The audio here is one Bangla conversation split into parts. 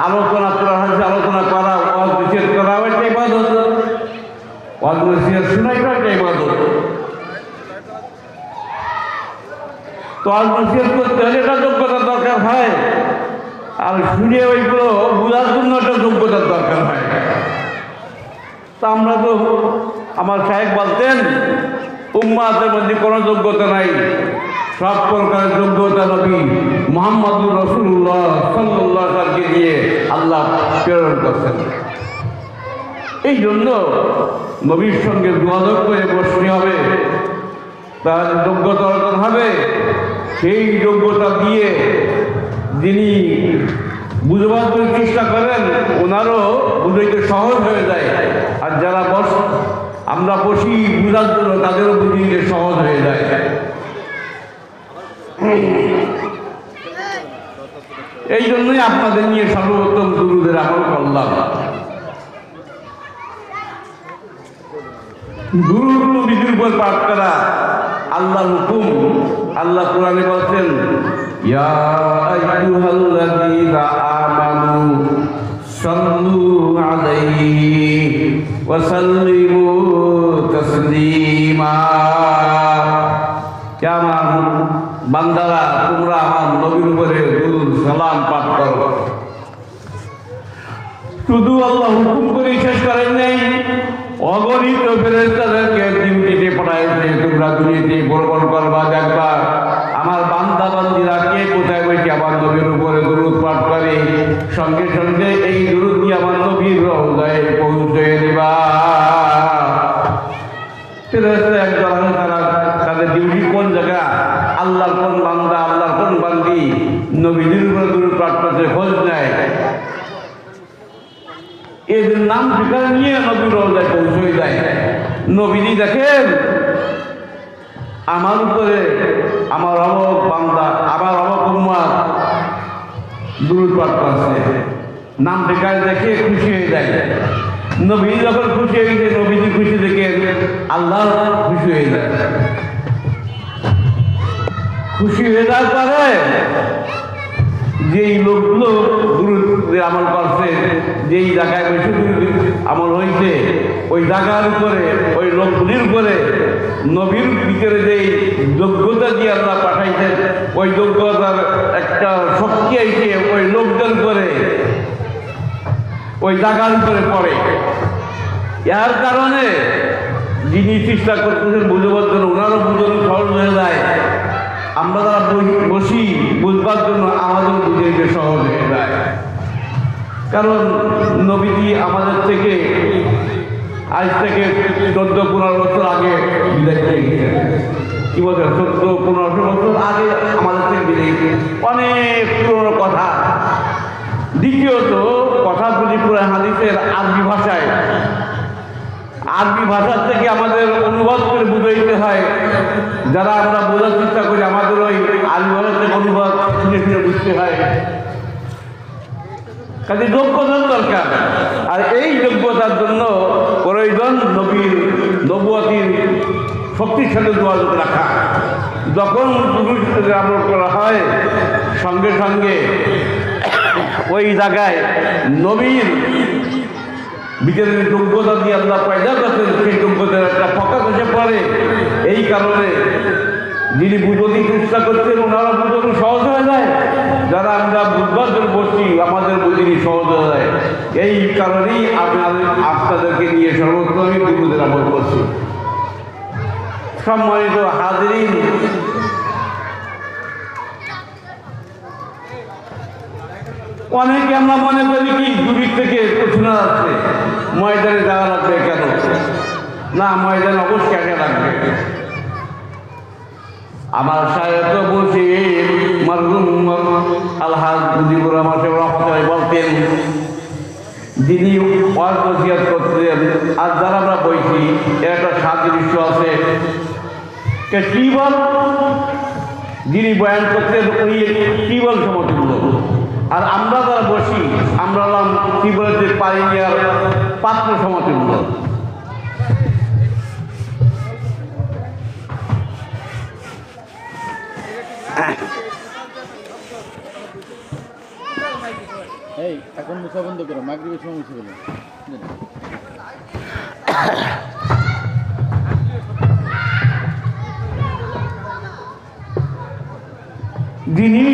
আলোচনা করা হয়েছে, আলোচনা করা, ওয়াজ নিষেধ করা একটা ইবাদত, ওয়াজ নিষেধ শোনাইটা একটা ইবাদত। তো ওয়াজ নিষেধ করতে হলে একটা যোগ্যতার দরকার হয়, আর শুনে ওইগুলো বোঝার জন্য একটা যোগ্যতার দরকার হয়। তা আমরা তো, আমার সাহেব বলতেন উম্মাতের মধ্যে কোনো যোগ্যতা নাই, সব প্রকারের যোগ্যতা নবী মুহাম্মদুর রাসূলুল্লাহ সাল্লাল্লাহু আলাইহি ওয়াসাল্লামকে দিয়ে আল্লাহ প্রেরণ করছেন। এই জন্য নবীর সঙ্গে যোগাযোগ করে বসতে হবে, তার যোগ্যতা অর্জন হবে। সেই যোগ্যতা দিয়ে যিনি বুঝবার জন্য চেষ্টা করেন ওনারও বুঝাইতে সহজ হয়ে যায়, আর যারা আমরা বসি বুঝার জন্য তাদেরও বুঝিয়ে সহজ হয়ে যায়। এই জন্যই আপনাদের নিয়ে সর্বোত্তম দুরূদের আমল করলাম। দুরূদ নবীর উপর পাঠ করা আল্লাহর হুকুম। আল্লাহ কোরআনে বলছেন, ইয়া আইয়ুহাল্লাযীনা আমানু সাল্লু আলাইহি ওয়া সাল্লিমু তাসলিমা। আমার বান্দারা, তোমরা আমার নবীর উপরে দুরূদ সালাম পাঠ করো। শুধু আল্লাহ হুকুম করে শেষ করেন নাই, অগণিত ফেরেশতাদেরকে ডিউটিতে পাঠাইছে, তোমরা দুনিয়াতে ভ্রমণ করবা, দেখবা আমার বান্দা বান্দিরা কে কোথায় বসে আমার নবীর উপরে দুরূদ পাঠ করে। সঙ্গে সঙ্গে এই দুরূদ নিয়ে আমার নবীর রওজায় পৌঁছে দিবা। ফেরেশতা একদল আছে, তারা তাদের ডিউটি কোন জায়গা, আল্লাহর কোন বান্দা, আল্লাহর কোন বান্দি নবীর উপরে দুরূদ পাঠ করতে খোঁজ নেয়। এদের নাম ঠিকানা নিয়ে নবীর রওজায় পৌঁছে যায়। নবীজি দেখেন আমার উপরে আমার অমক বান্দা, আমার অমক উম্মত দুরূদ পাঠ করছে, নাম ঠিকানা দেখে খুশি হয়ে যায়। নবী যখন খুশি হয়ে গেছে, নবীজি খুশি দেখে আল্লাহ খুশি হয়ে যায়। খুশি হয়ে যাওয়ার পরে যেই লোকগুলো দুরূদের আমল করছে, যেই জায়গায় বেশি আমল হয়েছে, ওই জায়গার উপরে, ওই লোকগুলির উপরে নবীর ভিতরে যেই যোগ্যতা দিয়ে আল্লাহ পাঠাইছেন, ওই যোগ্যতার একটা শক্তি আইছে ওই লোকদের উপরে, ওই জায়গার উপরে পড়ে। এর কারণে যিনি চেষ্টা করতেছেন বুঝবার জন্য, ওনারও বুঝানো সহজ হয়ে যায়। আমরা যারা বসি বুঝবার জন্য আমাদের বুঝে সহজ হয়ে যায়। কারণ নবীজি আমাদের থেকে আজ থেকে 14-15 বছর আগে বিদায় হয়ে গেছেন। কি বলছেন, 14-15 বছর আগে আমাদের থেকে বিদায় গেছে, অনেক পুরনো কথা। দ্বিতীয়ত কথাগুলি পুরো হাদিসের আরবি ভাষায়, আরবি ভাষার থেকে আমাদের অনুবাদ করে বুঝাইতে হয়। যারা আমরা বোঝার চেষ্টা করি, আমাদের ওই আরবি ভাষা থেকে অনুবাদ শুনে শুনে বুঝতে হয়। কাজে যোগ্যতার দরকার, আর এই যোগ্যতার জন্য প্রয়োজন নবীর নবুয়তির শক্তিশালী যোগাযোগ রাখা। যখন পুরুষদের আমল করা হয়, সঙ্গে সঙ্গে ওই জায়গায় নবীর ভিতরে যোগ্যতা দিয়ে আল্লাহ পয়দা করছেন, সেই যোগ্যতার একটা প্রকাশ এসে পড়ে। এই কারণে যিনি বুঝতে চেষ্টা করছেন ওনারা বুঝতে সহজ হয়ে যায়, যারা আমরা বুঝবার জন্য বসছি আমাদের বুঝিনি সহজ হয়ে যায়। এই কারণেই আপনাদেরকে নিয়ে সর্বোত্তমই দুরূদের আমল করছি। সম্মানিত হাজিরিন, অনেকে আমরা মনে করি কি দূরের থেকে শোনা যাচ্ছে, ময়দানে যাওয়া লাগবে কেন? না, ময়দানে অবশ্যই আগে লাগবে। আমার সাহেব বলছি মরহুম আলহাজ মুজিবুর রহমান সাহেব রহমতুল্লাহ বলতেন, যিনি ওয়াজ নসিহত করতেন, আর যারা আমরা বলছি এর একটা সাদৃশ্য আছে। টিউবওয়েল যিনি বয়ান করতেন উনি টিউবওয়েল সমতুল্য, আর আমরা যারা বসি আমরা হলাম টিউবওয়েলের যে পানি নেওয়ার পাত্র সমতুল্য। এই এখন মুসা বন্ধ করো, মাগরিবের সময় মুছে ফেলো। যিনি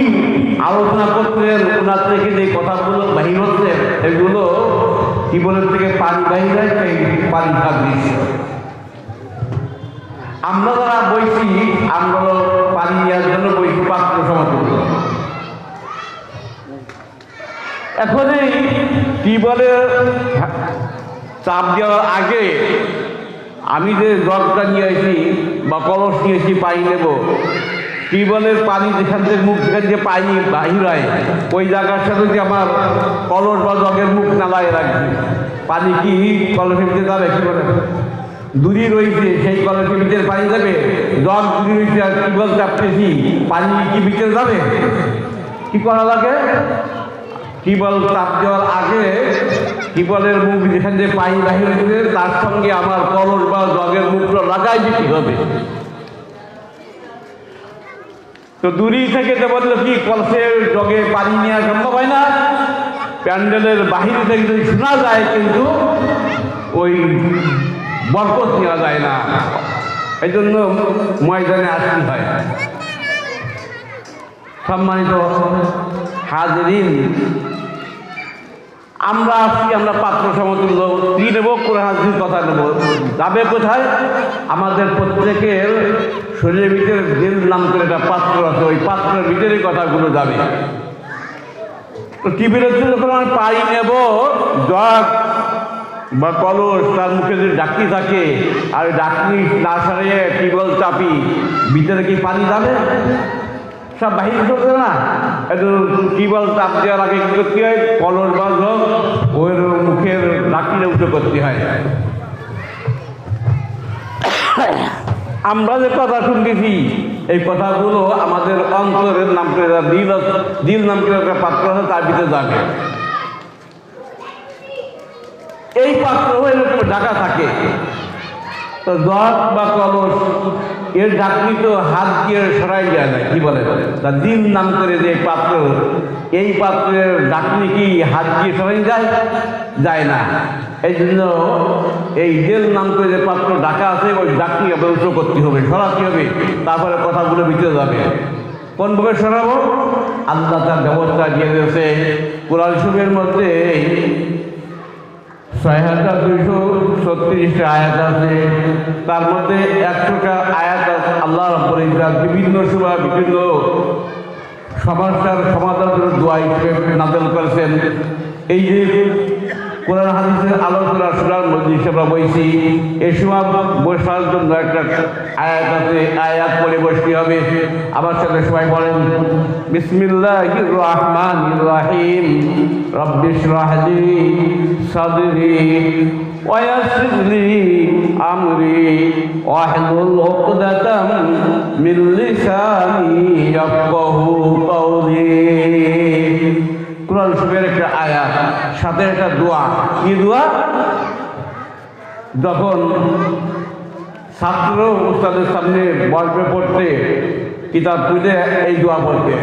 আলোচনা করতেন ওনার থেকে যে কথাগুলো বাহির হচ্ছে এগুলো জীবনের থেকে পানি বাহির হয়, সেই পানি সাদৃশ্য। আমরা যারা বইছি আমরা পানি নেওয়ার জন্য বইছি পাত্র সমতুল্য। এখন এই টিউবওয়েলের চাপ দেওয়ার আগে আমি যে জগটা নিয়ে আসি বা কলস নিয়ে এসি পানি নেব, টিউবওয়েলের পানি যেখান থেকে মুখ যেখান থেকে পানি বাহির হয় ওই জায়গার সাথে যে আমার কলস বা জগের মুখ নালায় রাখছি, পানি কি কলসের ভিতরে যাবে? কি করে দূরে রয়েছে সেই কলসের ভিতরে পানি যাবে? জগ দূরে রয়েছে আর টিউবওয়েল চাপতেছি, পানি কি ভিতরে যাবে? কি করা লাগে? টিউবওয়েল চাপ দেওয়ার আগে টিউবওয়েলের মুখ যেখান থেকে পানি বাহির হয়েছে তার সঙ্গে আমার কলস বা জগের মুখটা লাগাই দিতে হবে। তো দূরেই থেকে তো বললো কি কলসের জগে পানি নেওয়া সম্ভব হয় না, প্যান্ডেলের বাহির থেকে যদি শোনা যায় কিন্তু ওই বরকত নেওয়া যায় না, এই জন্য ময়দানে আসতে হয়। সম্মানিত হাজরিন, আমরা আসছি, আমরা পাত্র সমতুল্য কি নেব? কোরআন হাদিসের কথা নেব। যাবে কোথায়? আমাদের প্রত্যেকের শরীরের ভিতরে দিল নাম করে একটা পাত্র আছে, ওই পাত্রের ভিতরে কথাগুলো যাবে। তো টিভির যখন আমি পানি নেব, জগ বা কলস তার মুখে যদি ডাকনি থাকে আর ডাকনি না সারিয়ে টিউবওয়েল চাপি, ভিতরে কি পানি যাবে? সব বাহির করতে না। একটু টিউবওয়েল চাপ দেওয়ার আগে কী করতে হয়? কলস বা জগ ওর মুখের ডাকনিটা উঁচু করতে হয়। আমরা যে কথা শুনতেছি এই কথাগুলো আমাদের অন্তরের নাম করে দিল নাম করে একটা পাত্র আছে, তার ভিতরে যাবে। এই পাত্র এরকম ঢাকা থাকে। তো জগ বা কলস এর ঢাকনি তো হাত দিয়ে সরাই দেওয়া যায়, কি বলে? তা দিল নাম করে যে পাত্র, এই পাত্রের ঢাকনি কি হাত দিয়ে সরাই যায়? যায় না। এই জন্য এই দিল নাম করে যে পাত্র ঢাকা আছে ওই ঢাকনি আবার উঁচু করতে হবে, সরাতে হবে, তারপরে কথাগুলো ভিতরে যাবে। কোনভাবে সরাবো? আল্লাহ তার ব্যবস্থা দিয়ে দিয়েছে কোরআন শরীফের মধ্যে। ৬,২৩৬টা আয়াত আছে, তার মধ্যে ১০০টা আয়াত আল্লাহ রাব্বুল ইজ্জত বিভিন্ন সময় বিভিন্ন সমস্যার সমাধানের দোয়া হিসেবে নাযিল করেছেন। এই যে কোরআন হাদিসের আলোচনা শোনার মধ্যে আমরা বলছি, এই সময় বসার জন্য একটা আয়াত আছে, আয়াত পড়ে বসতে হবে। আমার সাথে সবাই বলেন, বিসমিল্লাহির রহমানির রহিম, রব্বি ইশরাহ লি সাদরি ওয়া ইয়াসসির লি আমরি ওয়াহলুল উকদাতাম মিন লিসানি ইয়াফকাহু কওলি। কোরআন শরীফের একটা আয়াত, সাথে একটা দোয়া। কি দোয়া? যখন ছাত্র উস্তাদের সামনে বসবে পড়তে, কিতাব তুলে এই দোয়া পড়তে।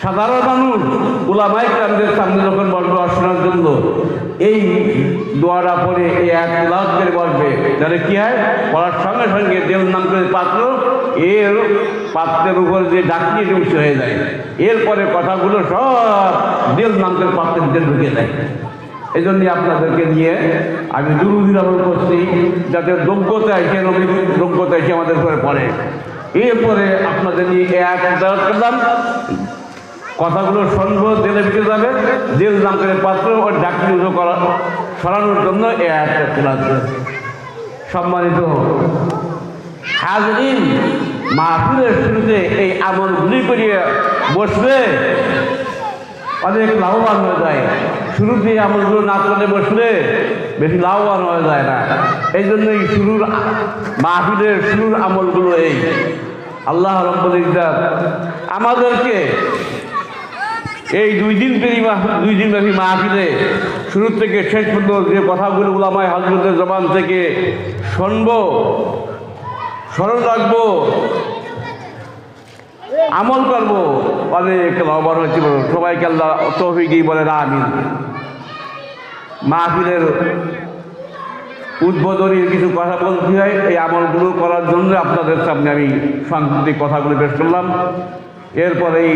সাধারণ মানুষ উলামায়ে কেরামদের সামনে যখন বসবে শোনার জন্য এই দোয়াটা পড়ে এই এক লাখ করে বসবে, তাহলে কি হয়? পড়ার সঙ্গে সঙ্গে দেল নাম করে পাত্র, এর পাত্রের উপর যে ডাকনি উঁচু হয়ে যায়, এরপরে কথাগুলো সব দেল নাম করে পাত্রের ভিতরে ঢুকে যায়। এই জন্যই আপনাদেরকে নিয়ে আমি দুরূদ আমল করছি, যাতে যোগ্যতা এসে নবীর যোগ্যতা এসে আমাদের উপরে পড়ে। এরপরে আপনাদের নিয়ে এক করলাম, কথাগুলো শুনবো, জেলে ভিতরে যাবে, জেল নাম করে পাত্র ওর ডাকনি উঁচু করা সরানোর জন্য এ একটা খোলা। সম্মানিত হাজরিন, মাহফিলের শুরুতে এই আমলগুলি করিয়ে বসবে, অনেক লাভবান হয়ে যায়। শুরুতে আমলগুলো না করলে বসলে বেশি লাভবান হয়ে যায় না। এই জন্যই শুরুর মাহফিলের শুরুর আমলগুলো এই। আল্লাহ রাব্বুল ইজ্জত আমাদেরকে এই দুই দিন ব্যাপী মাহফিলে শুরু থেকে শেষ পর্যন্ত যে কথাগুলো উলামায়ে হযরতের জবান থেকে শুনবো, স্মরণ রাখবো, আমল করবো, অনেক লাভবান হচ্ছে। সবাইকে আল্লাহ তৌফিকই বলে আমিন। মাহফিলের উদ্বোধনী কিছু কথা বলতে হয়, এই আমলগুলো করার জন্য আপনাদের সামনে আমি সাংস্কৃতিক কথাগুলো পেশ করলাম। এরপরেই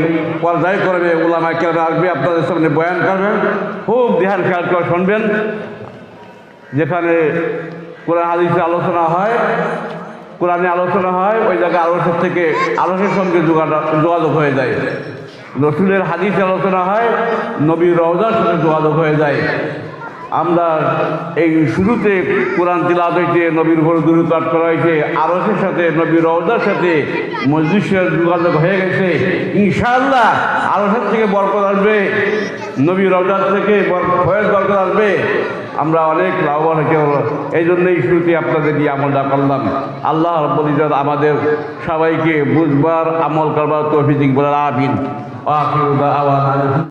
পর্যায়ক্রমে উলামায়ে কেরাম আসবে, আপনাদের সামনে বয়ান করবেন। খুব ধ্যান খেয়াল করে শুনবেন। যেখানে কোরআন হাদিসে আলোচনা হয়, কোরআনে আলোচনা হয়, ওই জায়গায় আলোচনা থেকে আলোচনার সঙ্গে যোগাযোগ হয়ে যায়। রসুলের হাদিসে আলোচনা হয়, নবীর রওজার সাথে যোগাযোগ হয়ে যায়। আমরা এই শুরুতে কোরআন তিলাওয়াত হয়েছে, নবীর উপর দুরূদ পাঠ করা হয়েছে, আরশের সাথে নবীর রওজার সাথে মজলিসের যোগাযোগ হয়ে গেছে। ইনশাআল্লাহ আরশের থেকে বরকত আসবে, নবীর রওজার থেকে ফয়েজ বরকত আসবে। আমরা অনেক লাভবান হতে পারবো। এই জন্যই শুরুতে আপনাদের দিয়ে আমলটা করলাম। আল্লাহ রাব্বুল ইজ্জত আমাদের সবাইকে বুঝবার, আমল করবার তৌফিক বলার আমিন। আখিরু দাওয়ানা।